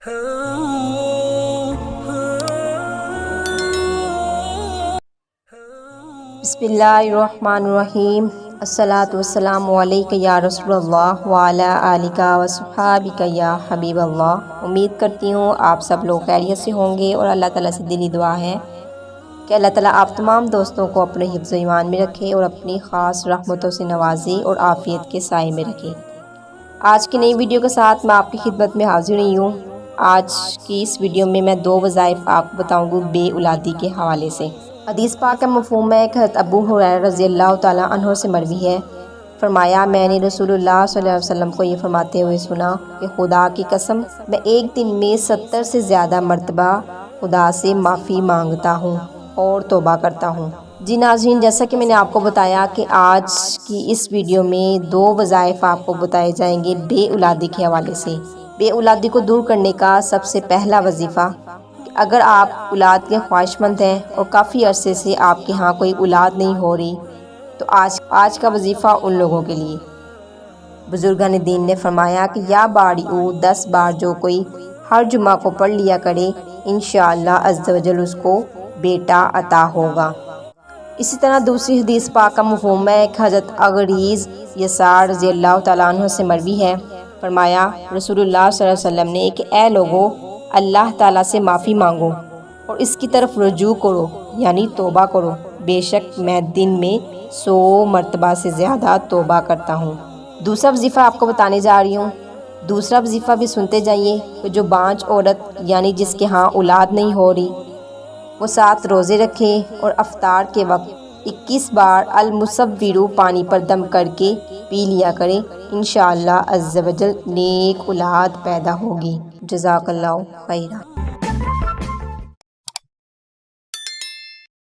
बिस्मिल्लाहिर्रहमानिर्रहीम। अस्सलातु वस्सलामु अलैका या रसूल अल्लाह व अला आलिका व सुहाबिका या हबीब अल्लाह। उम्मीद करती हूँ आप सब लोग खैरियत से होंगे और अल्लाह ताला से दिली दुआ है कि अल्लाह ताला आप तमाम दोस्तों को अपने हिफ्ज़ ईमान में रखे और अपनी ख़ास रहमतों से नवाजे और आफ़ियत के साए में रखे। आज की नई वीडियो के साथ मैं आपकी खिदमत में हाजिर हुई हूँ। आज की इस वीडियो में मैं दो वज़ाइफ आपको बताऊँगी बे औलादी के हवाले से। हदीस पाक का मफ़हूम है कि हज़रत अबू हुरैरा रज़ियल्लाहु ताला अन्हु से मरवी है, फरमाया मैंने रसूलुल्लाह सल्लल्लाहु अलैहि वसल्लम को ये फरमाते हुए सुना कि खुदा की कसम मैं एक दिन में 70 से ज़्यादा मरतबा खुदा से माफ़ी मांगता हूँ और तौबा करता हूँ। जी नाज़रीन, जैसा कि मैंने आपको बताया कि आज की इस वीडियो में दो वज़ाइफ आपको बताए जाएंगे बे औलादी के हवाले से। बे औलादी को दूर करने का सबसे पहला वजीफ़ा, अगर आप औलाद के ख्वाहिशमंद हैं और काफ़ी अरसे से आपके यहाँ कोई औलाद नहीं हो रही, तो आज का वजीफ़ा उन लोगों के लिए। बुजुर्गान दीन ने फरमाया कि या बारी 10 बार जो कोई हर जुमा को पढ़ लिया करे, इंशाअल्लाह अज़्ज़ वजल उसको बेटा अता होगा। इसी तरह दूसरी हदीस पाक का मफ़हूम है कि हज़रत अगरीज़ यसार रज़ियल्लाहु ताला अन्हु से मरवी है, फरमाया रसूलुल्लाह सल्लल्लाहु अलैहि वसल्लम ने कि ए लोगो, अल्लाह ताला से माफ़ी मांगो और इसकी तरफ रुजू करो, यानी तौबा करो। बेशक मैं दिन में 100 मरतबा से ज़्यादा तौबा करता हूँ। दूसरा वजीफ़ा आपको बताने जा रही हूँ। दूसरा वजीफ़ा भी सुनते जाइए कि जो बांझ औरत यानी जिसके यहाँ औलाद नहीं हो रही, वो 7 रोज़े रखें और अफ्तार के वक्त 21 बार अल मुसव्विरु पानी पर दम करके पी लिया करें। इंशाअल्लाह अज़्ज़ वजल नेक औलाद पैदा होगी। जज़ाकल्लाहु खैरा।